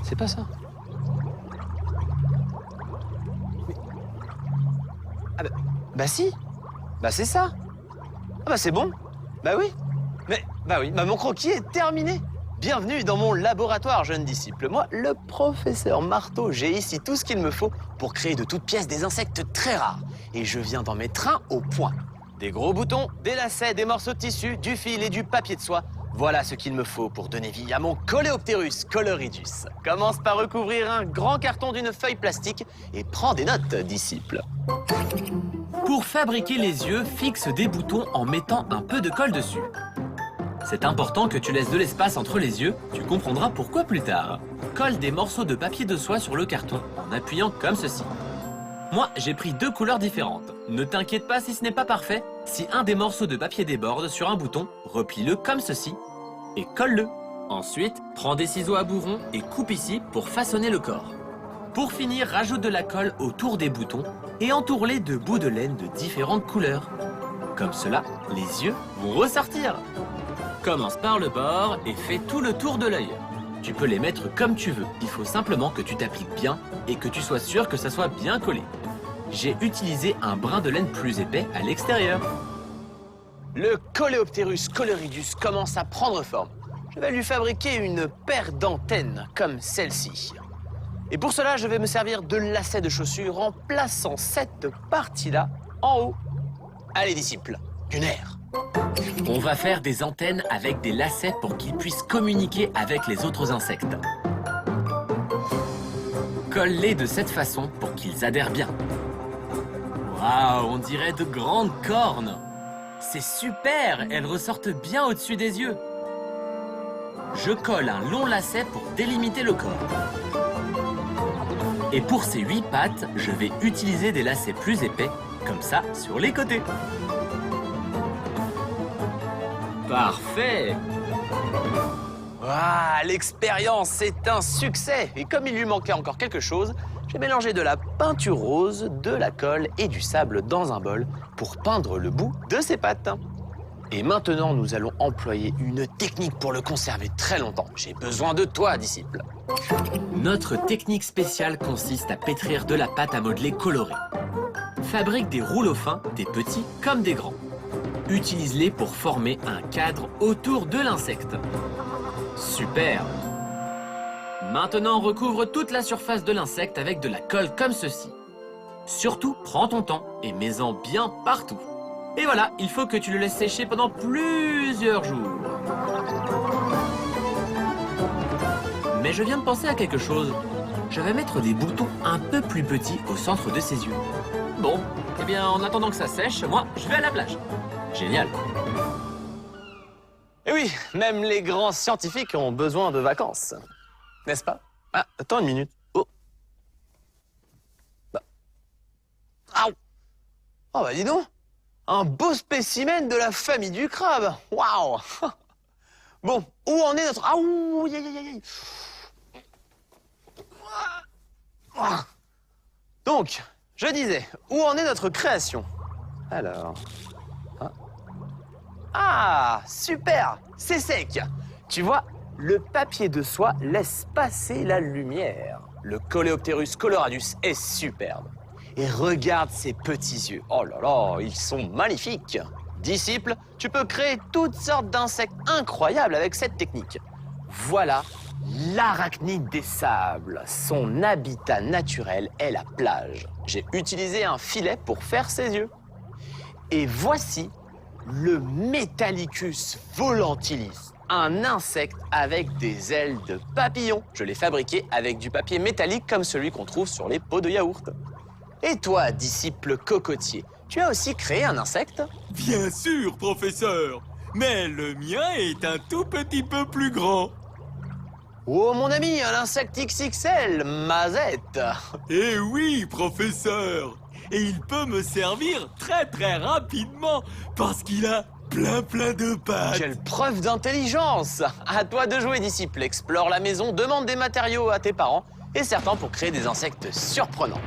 c'est pas ça. Mais... Ah bah si. Bah c'est ça. Ah bah c'est bon. Bah oui. Bah oui, mon croquis est terminé. Bienvenue dans mon laboratoire, jeune disciple. Moi, le professeur Marteau, j'ai ici tout ce qu'il me faut pour créer de toutes pièces des insectes très rares. Et je viens d'en mettre un au point. Des gros boutons, des lacets, des morceaux de tissu, du fil et du papier de soie. Voilà ce qu'il me faut pour donner vie à mon Coléoptérus coloridus. Commence par recouvrir un grand carton d'une feuille plastique et prends des notes, disciple. Pour fabriquer les yeux, fixe des boutons en mettant un peu de colle dessus. C'est important que tu laisses de l'espace entre les yeux, tu comprendras pourquoi plus tard. Colle des morceaux de papier de soie sur le carton en appuyant comme ceci. Moi, j'ai pris 2 couleurs différentes. Ne t'inquiète pas si ce n'est pas parfait. Si un des morceaux de papier déborde sur un bouton, replie-le comme ceci et colle-le. Ensuite, prends des ciseaux à bourron et coupe ici pour façonner le corps. Pour finir, rajoute de la colle autour des boutons et entoure-les de bouts de laine de différentes couleurs. Comme cela, les yeux vont ressortir. Commence par le bord et fais tout le tour de l'œil. Tu peux les mettre comme tu veux. Il faut simplement que tu t'appliques bien et que tu sois sûr que ça soit bien collé. J'ai utilisé un brin de laine plus épais à l'extérieur. Le Coléoptérus coloridus commence à prendre forme. Je vais lui fabriquer une paire d'antennes comme celle-ci. Et pour cela, je vais me servir de lacets de chaussures en plaçant cette partie-là en haut. Allez, disciple, une aire. On va faire des antennes avec des lacets pour qu'ils puissent communiquer avec les autres insectes. Colle-les de cette façon pour qu'ils adhèrent bien. Waouh, on dirait de grandes cornes. C'est super, elles ressortent bien au-dessus des yeux. Je colle un long lacet pour délimiter le corps. Et pour ces 8 pattes, je vais utiliser des lacets plus épais, comme ça, sur les côtés. Parfait! Waouh, l'expérience, c'est un succès! Et comme il lui manquait encore quelque chose, j'ai mélangé de la peinture rose, de la colle et du sable dans un bol pour peindre le bout de ses pattes. Et maintenant, nous allons employer une technique pour le conserver très longtemps. J'ai besoin de toi, disciple. Notre technique spéciale consiste à pétrir de la pâte à modeler colorée. Fabrique des rouleaux fins, des petits comme des grands. Utilise-les pour former un cadre autour de l'insecte. Super! Maintenant, recouvre toute la surface de l'insecte avec de la colle comme ceci. Surtout, prends ton temps et mets-en bien partout. Et voilà, il faut que tu le laisses sécher pendant plusieurs jours. Mais je viens de penser à quelque chose. Je vais mettre des boutons un peu plus petits au centre de ses yeux. Bon, eh bien, en attendant que ça sèche, moi, je vais à la plage. Génial. Et oui, même les grands scientifiques ont besoin de vacances. N'est-ce pas? Ah, attends une minute. Oh. Bah. Ah. Oh, bah dis donc. Un beau spécimen de la famille du crabe. Waouh. Bon, où en est notre... Ah, ouh, aïe, aïe, aïe. Ah. Donc, je disais, où en est notre création? Alors... Ah, super, c'est sec. Tu vois, le papier de soie laisse passer la lumière. Le Coléoptérus coloradus est superbe. Et regarde ses petits yeux. Oh là là, ils sont magnifiques. Disciple, tu peux créer toutes sortes d'insectes incroyables avec cette technique. Voilà l'arachnide des sables. Son habitat naturel est la plage. J'ai utilisé un filet pour faire ses yeux. Et voici le Metallicus volatilis, un insecte avec des ailes de papillon. Je l'ai fabriqué avec du papier métallique comme celui qu'on trouve sur les pots de yaourt. Et toi, disciple cocotier, tu as aussi créé un insecte? Bien sûr, professeur, mais le mien est un tout petit peu plus grand. Oh, mon ami, un insecte XXL, Mazette. Eh oui, professeur. Et il peut me servir très rapidement parce qu'il a plein de pattes. Quelle preuve d'intelligence! À toi de jouer, disciple. Explore la maison, demande des matériaux à tes parents et certains pour créer des insectes surprenants.